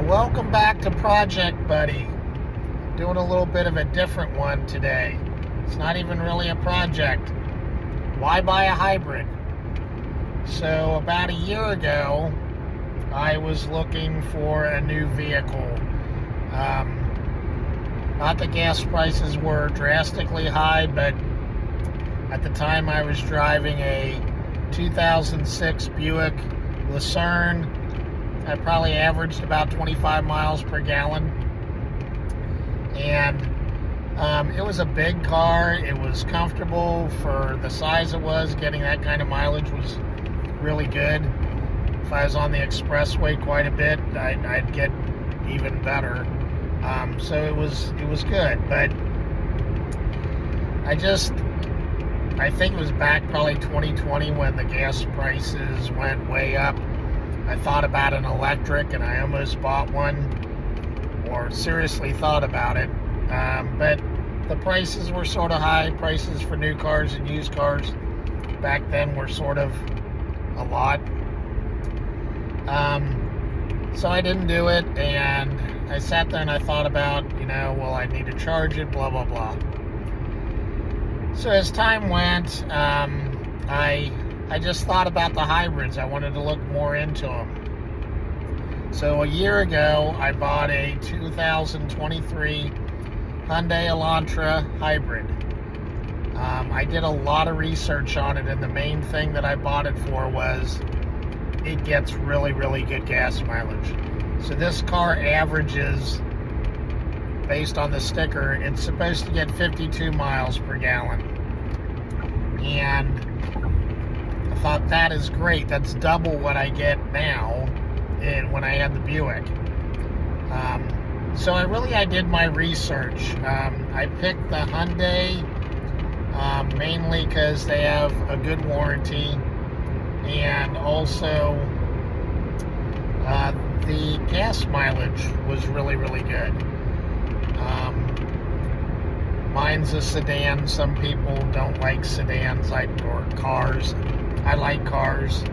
Welcome back to Project Buddy. Doing a little bit of a different one today. It's not even really a project. Why buy a hybrid? So about a year ago, I was looking for a new vehicle. Not that gas prices were drastically high, but at the time I was driving a 2006 Buick Lucerne. I probably averaged about 25 miles per gallon. And it was a big car. It was comfortable for the size it was. Getting that kind of mileage was really good. If I was on the expressway quite a bit, I'd get even better. So it was good. But I think it was back probably 2020 when the gas prices went way up. I thought about an electric, and I almost bought one, or seriously thought about it. But the prices were sort of high. Prices for new cars and used cars back then were sort of a lot. So I didn't do it, and I sat there and I thought about, well, I need to charge it, blah, blah, blah. So as time went, I just thought about the hybrids. I wanted to look more into them. So a year ago, I bought a 2023 Hyundai Elantra hybrid. I did a lot of research on it, and the main thing that I bought it for was it gets really, really good gas mileage. So this car averages, based on the sticker, it's supposed to get 52 miles per gallon. And I thought, that is great. That's double what I get now when I had the Buick. So I did my research. I picked the Hyundai mainly because they have a good warranty, and also the gas mileage was really, really good. Mine's a sedan. Some people don't like sedans or cars. I like cars.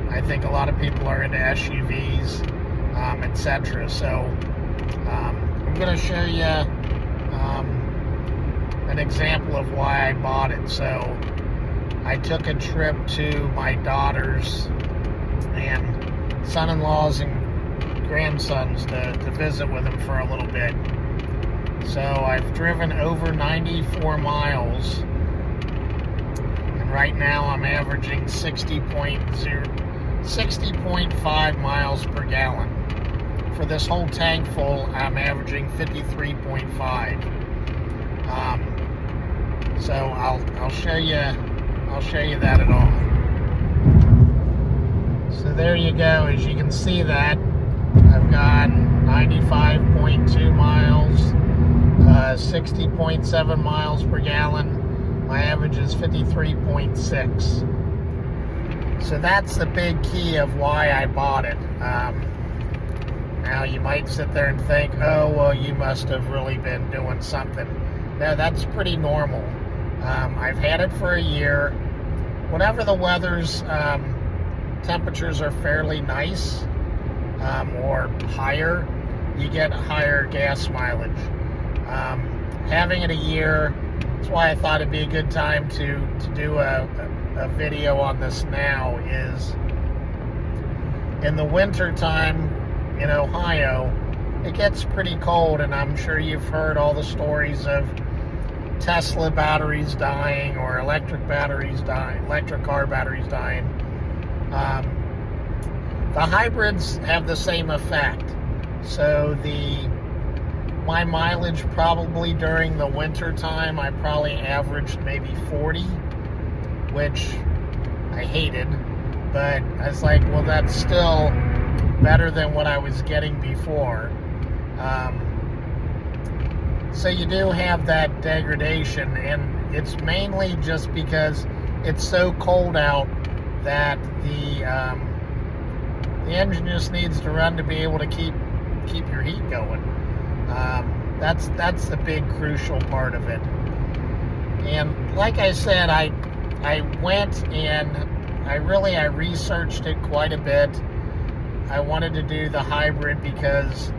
I think a lot of people are into SUVs, etc. So I'm going to show you an example of why I bought it. So I took a trip to my daughter's and son-in-laws and grandsons to visit with them for a little bit. So I've driven over 94 miles, and right now I'm averaging 60.5 miles per gallon. For this whole tank full, I'm averaging 53.5. So I'll show you that at all. So there you go. As you can see, that I've got 95.2 miles, 60.7 miles per gallon. My average is 53.6. So that's the big key of why I bought it. Now you might sit there and think, oh, well, you must have really been doing something. No, that's pretty normal. I've had it for a year. Whenever the weather's temperatures are fairly nice or higher, you get higher gas mileage. Having it a year, that's why I thought it'd be a good time to do a video on this now, is in the winter time in Ohio, it gets pretty cold, and I'm sure you've heard all the stories of Tesla batteries dying, or electric car batteries dying. The hybrids have the same effect. So my mileage probably during the winter time, I probably averaged maybe 40, which I hated, but I was like, well, that's still better than what I was getting before. So you do have that degradation, and it's mainly just because it's so cold out that the engine just needs to run to be able to keep your heat going. That's the big crucial part of it. And like I said, I went and I researched it quite a bit. I wanted to do the hybrid because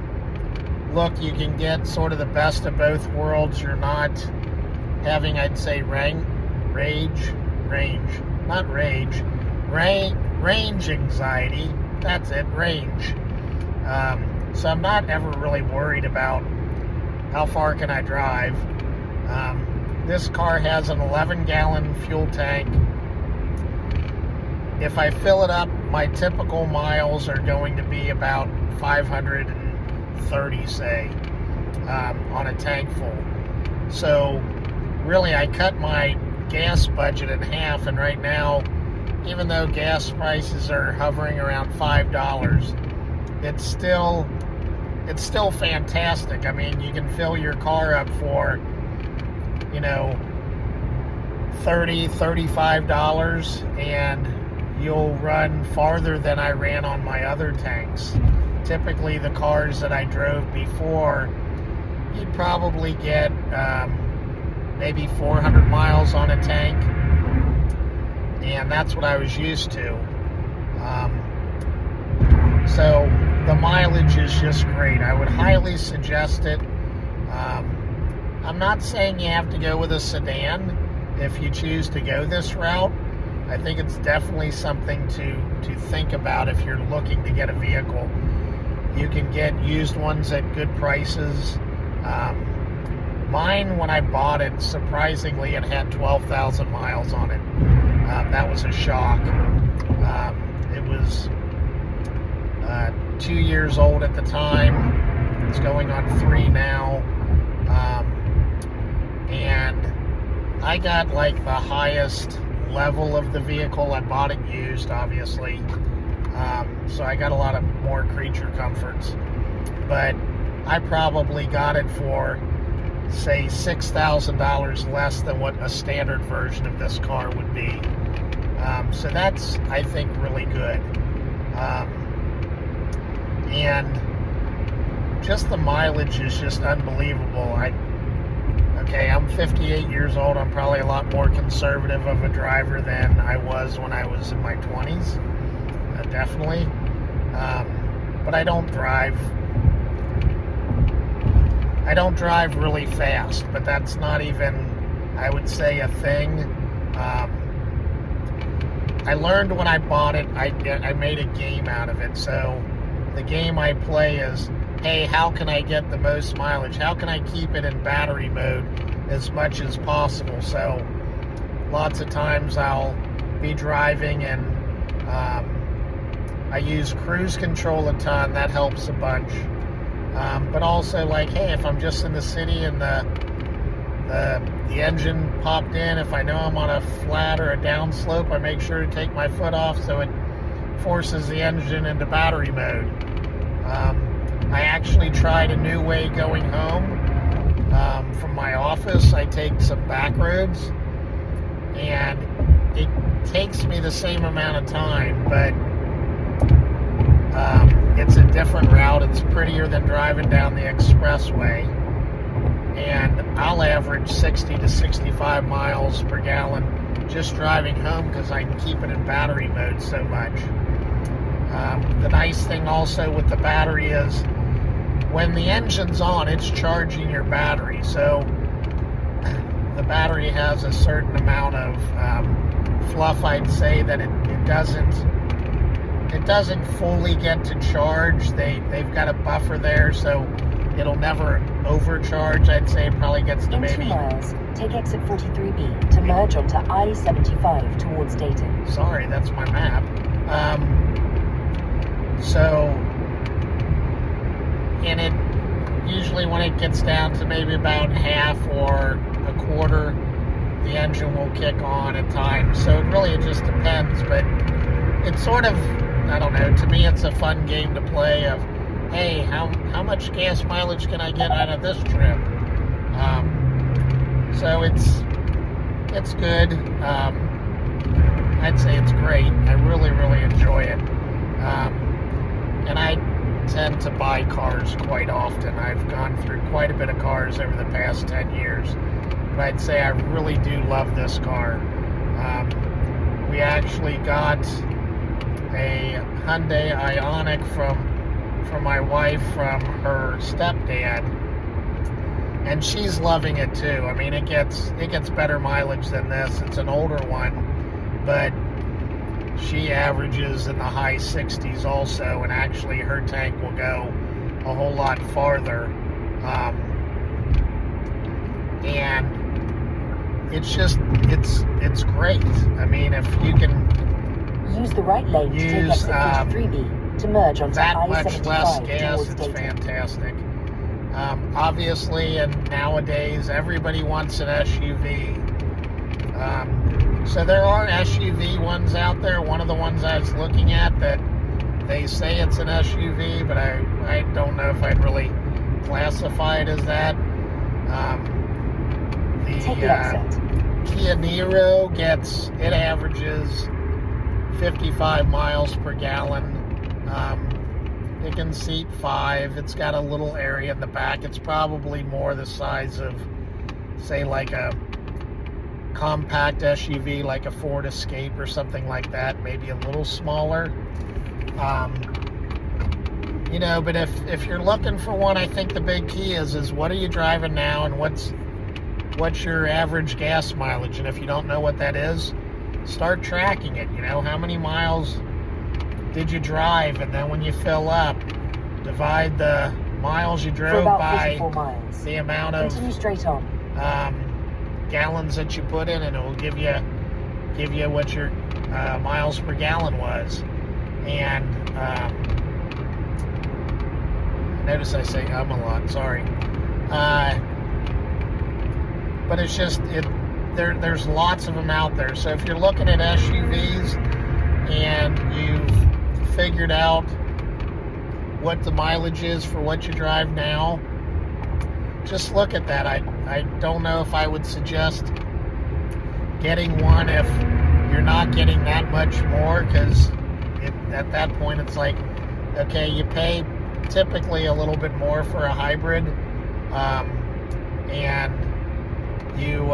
look, you can get sort of the best of both worlds. You're not having, I'd say, range anxiety. That's it, range. So I'm not ever really worried about how far can I drive. This car has an 11-gallon fuel tank. If I fill it up, my typical miles are going to be about 530, say, on a tank full. So really, I cut my gas budget in half, and right now, even though gas prices are hovering around $5, it's still fantastic. I mean, you can fill your car up for, you know, $30, $35, and you'll run farther than I ran on my other tanks. Typically, the cars that I drove before, you'd probably get maybe 400 miles on a tank, and that's what I was used to. So the mileage is just great. I would highly suggest it. I'm not saying you have to go with a sedan if you choose to go this route. I think it's definitely something to think about if you're looking to get a vehicle. You can get used ones at good prices. Mine, when I bought it, surprisingly, it had 12,000 miles on it. That was a shock. It was 2 years old at the time. It's going on 3 now. And I got like the highest level of the vehicle. I bought it used, obviously. So I got a lot of more creature comforts. But I probably got it for, say, $6,000 less than what a standard version of this car would be. So that's, I think, really good. And just the mileage is just unbelievable. I'm 58 years old. I'm probably a lot more conservative of a driver than I was when I was in my 20s. Definitely. But I don't drive really fast, but that's not even, I would say, a thing. I learned when I bought it, I made a game out of it. So the game I play is, hey, how can I get the most mileage? How can I keep it in battery mode as much as possible? So lots of times I'll be driving and I use cruise control a ton. That helps a bunch. But also, like, hey, if I'm just in the city and the engine popped in, if I know I'm on a flat or a down slope, I make sure to take my foot off so it forces the engine into battery mode. I actually tried a new way going home. From my office, I take some back roads, and it takes me the same amount of time, but it's a different route. It's prettier than driving down the expressway, and I'll average 60 to 65 miles per gallon just driving home because I can keep it in battery mode so much. The nice thing also with the battery is when the engine's on, it's charging your battery. So the battery has a certain amount of fluff, I'd say, that it doesn't fully get to charge. They've got a buffer there, so it'll never overcharge. I'd say it probably gets to maybe... In 2 miles, take exit 43B to merge onto I-75 towards Dayton. Sorry, that's my map. And it usually, when it gets down to maybe about half or a quarter, the engine will kick on at times. So it just depends, but it's sort of, I don't know, to me it's a fun game to play of, hey, how much gas mileage can I get out of this trip? So it's good. I'd say it's great. I really, really enjoy it. And I tend to buy cars quite often. I've gone through quite a bit of cars over the past 10 years. But I'd say I really do love this car. We actually got a Hyundai Ioniq from from my wife from her stepdad, and she's loving it too. I mean, it gets better mileage than this. It's an older one, but she averages in the high 60s also, and actually her tank will go a whole lot farther. And it's just, it's great. I mean, if you can use the right lane to take exit 43B to merge onto that I-75 much less gas, towards it's Dayton. fantastic. Obviously, and nowadays, everybody wants an SUV. So there are SUV ones out there. One of the ones I was looking at that they say it's an SUV, but I don't know if I'd really classify it as that. Take the exit. Kia Niro averages 55 miles per gallon. It can seat 5. It's got a little area in the back. It's probably more the size of, say, like a compact SUV, like a Ford Escape or something like that, maybe a little smaller. You know, but if you're looking for one, I think the big key is what are you driving now, and what's your average gas mileage? And if you don't know what that is, start tracking it. You know, how many miles did you drive? And then when you fill up, divide the miles you drove by the amount of continue straight on. Gallons that you put in, and it will give you what your miles per gallon was. And notice I say a lot, sorry. But it's just, there's lots of them out there. So if you're looking at SUVs and you've figured out what the mileage is for what you drive now, just look at that. I don't know if I would suggest getting one if you're not getting that much more, because at that point it's like, okay, you pay typically a little bit more for a hybrid, and you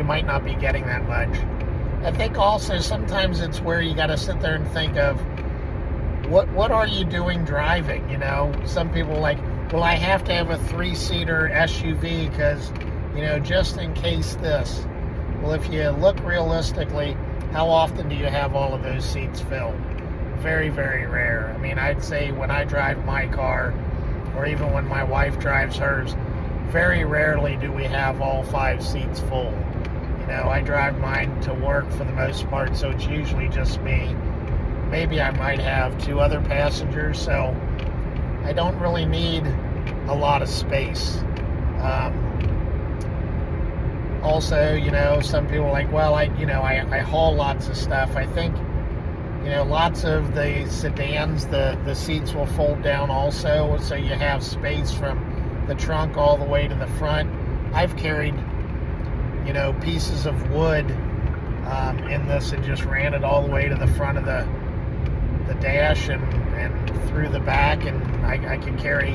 might not be getting that much. I think also sometimes it's where you got to sit there and think of what are you doing driving. You know, some people are like, well, I have to have a 3-seater SUV because, you know, just in case this. Well, if you look realistically, how often do you have all of those seats filled? Very, very rare. I mean, I'd say when I drive my car, or even when my wife drives hers, very rarely do we have all 5 seats full. You know, I drive mine to work for the most part, so it's usually just me. Maybe I might have 2 other passengers, so I don't really need a lot of space. Also, you know, some people are like, well, I haul lots of stuff. I think, you know, lots of the sedans, the seats will fold down also, so you have space from the trunk all the way to the front. I've carried, you know, pieces of wood in this and just ran it all the way to the front of the dash and through the back, and I could carry,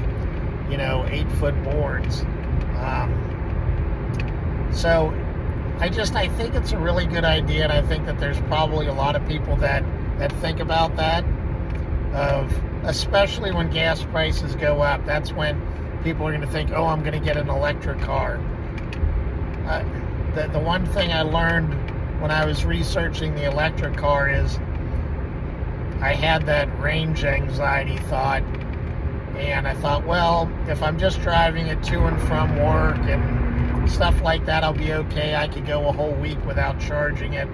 you know, 8-foot boards. So I think it's a really good idea, and I think that there's probably a lot of people that think about that, especially when gas prices go up. That's when people are going to think, oh, I'm going to get an electric car. The one thing I learned when I was researching the electric car is I had that range anxiety thought, and I thought, well, if I'm just driving it to and from work and stuff like that, I'll be okay. I could go a whole week without charging it.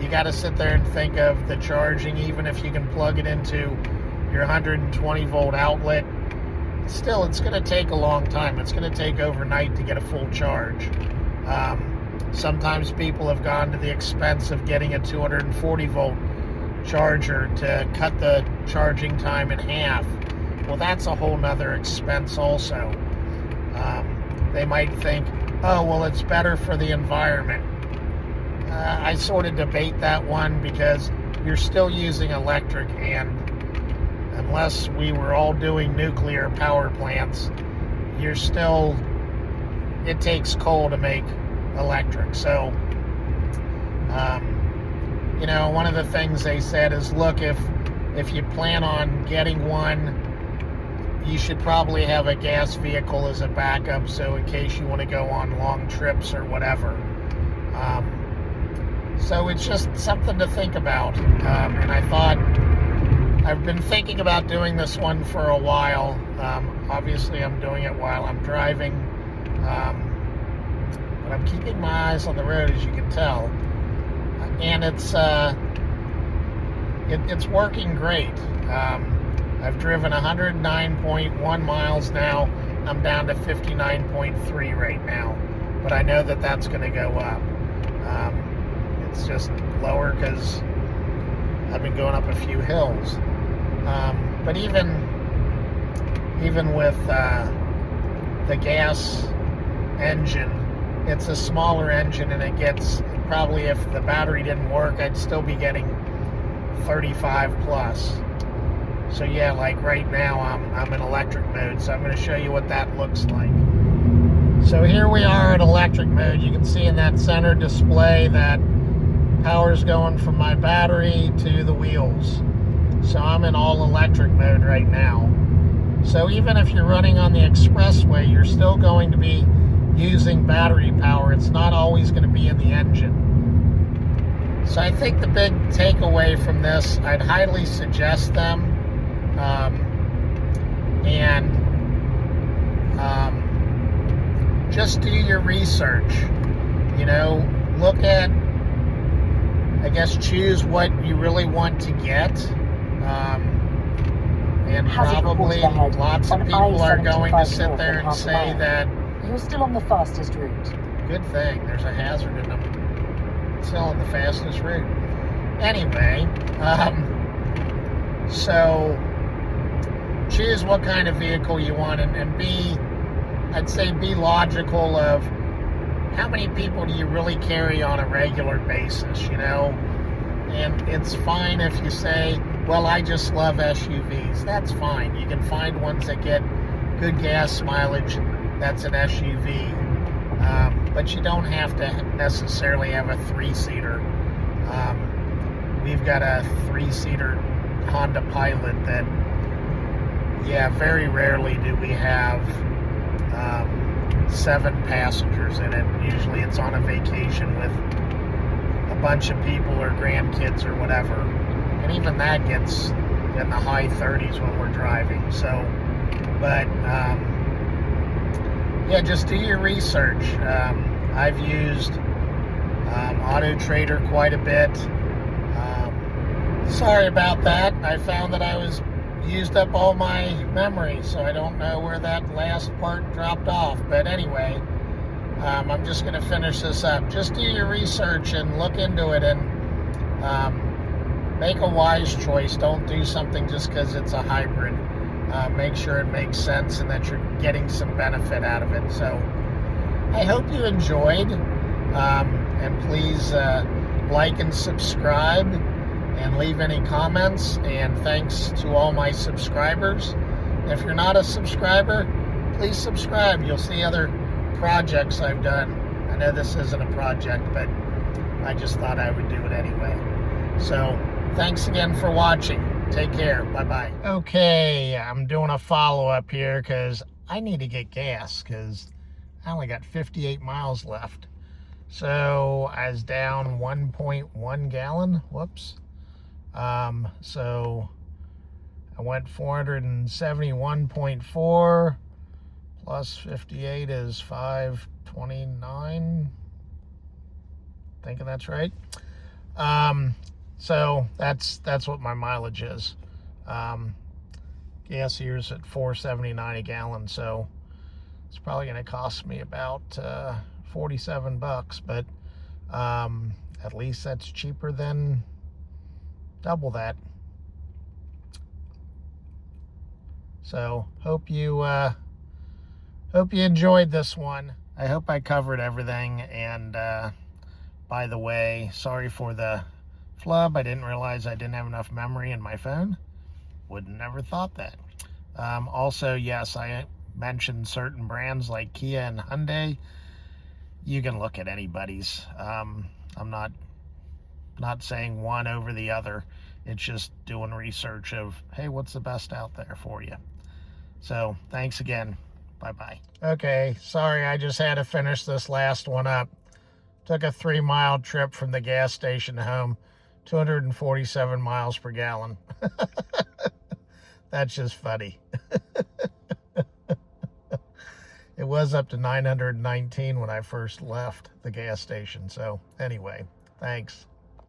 You got to sit there and think of the charging, even if you can plug it into your 120 volt outlet. Still, it's going to take a long time. It's going to take overnight to get a full charge. Sometimes people have gone to the expense of getting a 240 volt charger to cut the charging time in half. Well, that's a whole nother expense also. They might think, oh, well, it's better for the environment. I sort of debate that one, because you're still using electric, and unless we were all doing nuclear power plants, it takes coal to make electric. So, you know, one of the things they said is, look, if you plan on getting one, you should probably have a gas vehicle as a backup, so in case you want to go on long trips or whatever. So it's just something to think about. And I thought, I've been thinking about doing this one for a while. Obviously, I'm doing it while I'm driving. But I'm keeping my eyes on the road, as you can tell. And it's working great. I've driven 109.1 miles now. I'm down to 59.3 right now. But I know that that's going to go up. It's just lower because I've been going up a few hills. But even with the gas engine, it's a smaller engine, and it gets, probably if the battery didn't work, I'd still be getting 35 plus. So yeah, like right now I'm in electric mode, so I'm going to show you what that looks like. So here we are in electric mode. You can see in that center display that power's going from my battery to the wheels. So I'm in all electric mode right now. So even if you're running on the expressway, you're still going to be using battery power. It's not always going to be in the engine. So I think the big takeaway from this, I'd highly suggest them. Just do your research. You know, look at, I guess, choose what you really want to get. And probably lots of people are going to sit there and say that you're still on the fastest route. Good thing there's a hazard in them. Still on the fastest route. Anyway, so choose what kind of vehicle you want, and I'd say be logical of how many people do you really carry on a regular basis, you know? And it's fine if you say, well, I just love SUVs. That's fine. You can find ones that get good gas mileage. That's an SUV. But you don't have to necessarily have a 3-seater. We've got a 3-seater Honda Pilot that, yeah, very rarely do we have 7 passengers in it. Usually it's on a vacation with a bunch of people or grandkids or whatever. And even that gets in the high 30s when we're driving. So, but yeah, just do your research. I've used Auto Trader quite a bit. Sorry about that. I found that I used up all my memory, so I don't know where that last part dropped off. But anyway, I'm just going to finish this up. Just do your research and look into it, and make a wise choice. Don't do something just because it's a hybrid. Make sure it makes sense and that you're getting some benefit out of it. So I hope you enjoyed, and please like and subscribe and leave any comments. And thanks to all my subscribers. If you're not a subscriber, please subscribe. You'll see other projects I've done. I know this isn't a project, but I just thought I would do it anyway. So thanks again for watching. Take care. Bye-bye. Okay, I'm doing a follow-up here because I need to get gas because I only got 58 miles left. So I was down 1.1 gallon. Whoops. So I went 471.4 plus 58 is 529. Thinking that's right. So that's what my mileage is. Gas here's at $4.79 a gallon, so it's probably going to cost me about $47, but at least that's cheaper than double that. So hope you enjoyed this one. I hope I covered everything. And by the way, sorry for the flub. I didn't realize I didn't have enough memory in my phone. Wouldn't never thought that. Also, yes, I mentioned certain brands like Kia and Hyundai. You can look at anybody's. I'm not Not saying one over the other. It's just doing research of, hey, what's the best out there for you? So thanks again. Bye-bye. Okay, sorry, I just had to finish this last one up. Took a 3-mile trip from the gas station home, 247 miles per gallon. That's just funny. It was up to 919 when I first left the gas station. So anyway, thanks.